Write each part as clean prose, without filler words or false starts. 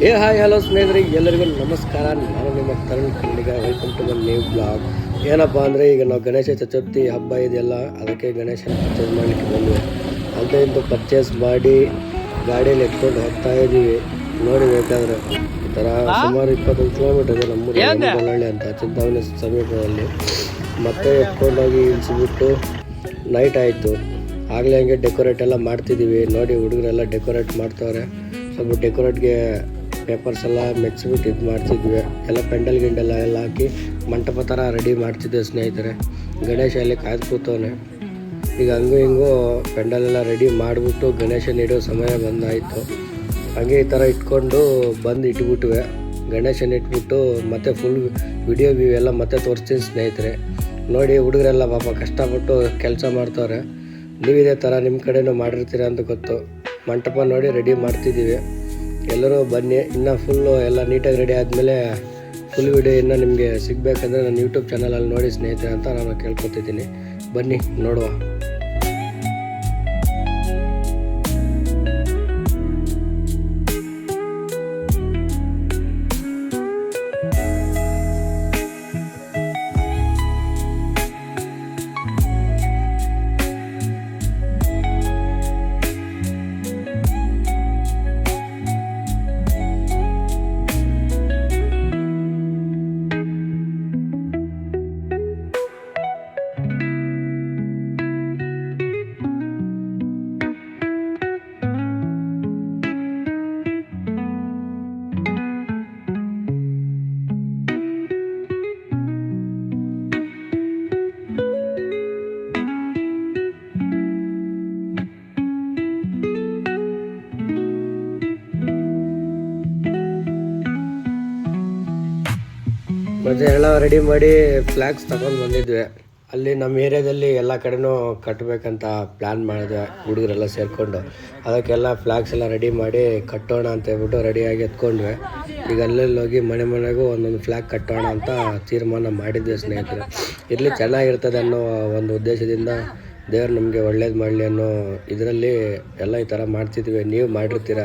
Hi hello ಸ್ನೇಹಿತರೆ, ಎಲ್ಲರಿಗೂ ನಮಸ್ಕಾರ. ನಾನು ನಿಮ್ಮ ತರುಣ್ ಕನ್ನಡಿಗ. Welcome to my new blog. ಏನಪ್ಪ ಅಂದರೆ, ಈಗ ನಾವು ಗಣೇಶ ಚತುರ್ಥಿ ಹಬ್ಬ ಇದೆಯಲ್ಲ, ಅದಕ್ಕೆ ಗಣೇಶನ ಪರ್ಚೇಸ್ ಮಾಡಲಿಕ್ಕೆ ಬಂದ್ವಿ. ಅಲ್ಲದೆ ಇಂದು ಪರ್ಚೇಸ್ ಮಾಡಿ ಗಾಡಿಯಲ್ಲಿ ಎತ್ಕೊಂಡು ಹೋಗ್ತಾ ಇದ್ದೀವಿ. ನೋಡಿ, ಬೇಕಾದರೆ ಈ ಥರ ಸುಮಾರು 25 ಕಿಲೋಮೀಟರ್ ಇದೆ ನಮ್ಮೂರು ಬಳ್ಳಾಳಿ ಅಂತ, ಚಿಂತಾಮಣಿ ಸಮೀಪದಲ್ಲಿ. ಮತ್ತೆ ಎತ್ಕೊಂಡೋಗಿ ಇಳಿಸಿಬಿಟ್ಟು ನೈಟ್ ಆಯಿತು. ಆಗಲೇ ಹಂಗೆ ಡೆಕೋರೇಟ್ ಎಲ್ಲ ಮಾಡ್ತಿದ್ದೀವಿ. ನೋಡಿ, ಹುಡುಗರೆಲ್ಲ ಡೆಕೋರೇಟ್ ಮಾಡ್ತವ್ರೆ. ಸ್ವಲ್ಪ ಡೆಕೋರೇಟ್ಗೆ ಪೇಪರ್ಸ್ ಎಲ್ಲ ಮೆಚ್ಚಿಬಿಟ್ಟು ಇದು ಮಾಡ್ತಿದ್ವಿ. ಎಲ್ಲ ಪೆಂಡಲ್ ಗಿಂಡೆಲ್ಲ ಹಾಕಿ ಮಂಟಪ ಥರ ರೆಡಿ ಮಾಡ್ತಿದ್ದೆ ಸ್ನೇಹಿತರೆ. ಗಣೇಶ ಅಲ್ಲಿ ಕಾಯ್ದು ಕೂತವನೆ. ಈಗ ಹಂಗೂ ಹಿಂಗೂ ಪೆಂಡಲೆಲ್ಲ ರೆಡಿ ಮಾಡಿಬಿಟ್ಟು ಗಣೇಶನ ಇಡೋ ಸಮಯ ಬಂದಾಯಿತು. ಹಂಗೆ ಈ ಥರ ಇಟ್ಕೊಂಡು ಬಂದು ಇಟ್ಬಿಟ್ವಿ. ಗಣೇಶನ ಇಟ್ಬಿಟ್ಟು ಮತ್ತೆ ಫುಲ್ ವಿಡಿಯೋ ವ್ಯೂ ಎಲ್ಲ ಮತ್ತೆ ತೋರಿಸ್ತೀನಿ ಸ್ನೇಹಿತರೆ. ನೋಡಿ, ಹುಡುಗರೆಲ್ಲ ಪಾಪ ಕಷ್ಟಪಟ್ಟು ಕೆಲಸ ಮಾಡ್ತವ್ರೆ. ನೀವು ಇದೇ ಥರ ನಿಮ್ಮ ಕಡೆನೂ ಮಾಡಿರ್ತೀರ ಅಂತ ಗೊತ್ತು. ಮಂಟಪ ನೋಡಿ ರೆಡಿ ಮಾಡ್ತಿದ್ದೀವಿ. ಎಲ್ಲರೂ ಬನ್ನಿ. ಇನ್ನೂ ಫುಲ್ಲು ಎಲ್ಲ ನೀಟಾಗಿ ರೆಡಿ ಆದಮೇಲೆ ಫುಲ್ ವಿಡಿಯೋ ಇನ್ನೂ ನಿಮಗೆ ಸಿಗಬೇಕಂದ್ರೆ ನನ್ನ ಯೂಟ್ಯೂಬ್ ಚಾನಲಲ್ಲಿ ನೋಡಿ ಸ್ನೇಹಿತರೆ ಅಂತ ನಾನು ಕೇಳ್ಕೊತಿದ್ದೀನಿ. ಬನ್ನಿ ನೋಡುವ. ಮತ್ತು ಎಲ್ಲ ರೆಡಿ ಮಾಡಿ ಫ್ಲ್ಯಾಗ್ಸ್ ತಗೊಂಡು ಬಂದಿದ್ವಿ. ಅಲ್ಲಿ ನಮ್ಮ ಏರಿಯಾದಲ್ಲಿ ಎಲ್ಲ ಕಡೆನೂ ಕಟ್ಟಬೇಕಂತ ಪ್ಲ್ಯಾನ್ ಮಾಡಿದ್ವಿ ಹುಡುಗರೆಲ್ಲ ಸೇರಿಕೊಂಡು. ಅದಕ್ಕೆಲ್ಲ ಫ್ಲ್ಯಾಗ್ಸ್ ಎಲ್ಲ ರೆಡಿ ಮಾಡಿ ಕಟ್ಟೋಣ ಅಂತ ಹೇಳ್ಬಿಟ್ಟು ರೆಡಿಯಾಗಿ ಎತ್ಕೊಂಡ್ವಿ. ಈಗ ಅಲ್ಲೆಲ್ಲಿ ಹೋಗಿ ಮನೆಗೂ ಒಂದೊಂದು ಫ್ಲ್ಯಾಗ್ ಕಟ್ಟೋಣ ಅಂತ ತೀರ್ಮಾನ ಮಾಡಿದ್ವಿ ಸ್ನೇಹಿತರೆ. ಇರಲಿ, ಚೆನ್ನಾಗಿರ್ತದೆ ಅನ್ನೋ ಒಂದು ಉದ್ದೇಶದಿಂದ ದೇವ್ರು ನಮಗೆ ಒಳ್ಳೇದು ಮಾಡಲಿ ಅನ್ನೋ ಇದರಲ್ಲಿ ಎಲ್ಲ ಈ ಥರ ಮಾಡ್ತಿದ್ವಿ. ನೀವು ಮಾಡಿರ್ತೀರ,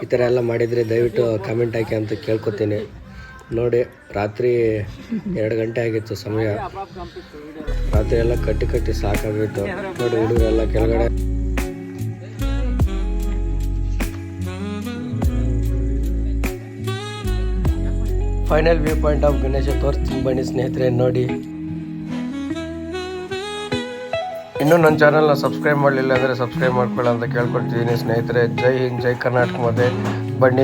ಈ ಥರ ಎಲ್ಲ ಮಾಡಿದರೆ ದಯವಿಟ್ಟು ಕಮೆಂಟ್ ಹಾಕಿ ಅಂತ ಕೇಳ್ಕೊತೀನಿ. ನೋಡಿ, ರಾತ್ರಿ 2 ಗಂಟೆ ಆಗಿತ್ತು ಸಮಯ. ರಾತ್ರಿ ಎಲ್ಲ ಕಟ್ಟಿ ಸಾಕಾಗಿತ್ತು. ನೋಡಿ, ಹುಡುಗರೆಲ್ಲ ಕೆಳಗಡೆ final view point of Ganesha ತೋರಿಸ್ತೀನಿ ಬನ್ನಿ ಸ್ನೇಹಿತರೆ. ನೋಡಿ, ಇನ್ನೂ ನನ್ನ ಚಾನಲ್ನ ಸಬ್ಸ್ಕ್ರೈಬ್ ಮಾಡಲಿಲ್ಲ ಅಂದರೆ ಸಬ್ಸ್ಕ್ರೈಬ್ ಮಾಡ್ಕೊಳ್ಳಿ ಅಂತ ಕೇಳ್ಕೊಳ್ತಿದ್ದೀನಿ ಸ್ನೇಹಿತರೆ. ಜೈ ಹಿಂದ್, ಜೈ ಕರ್ನಾಟಕ. ಮತ್ತೆ ಬನ್ನಿ.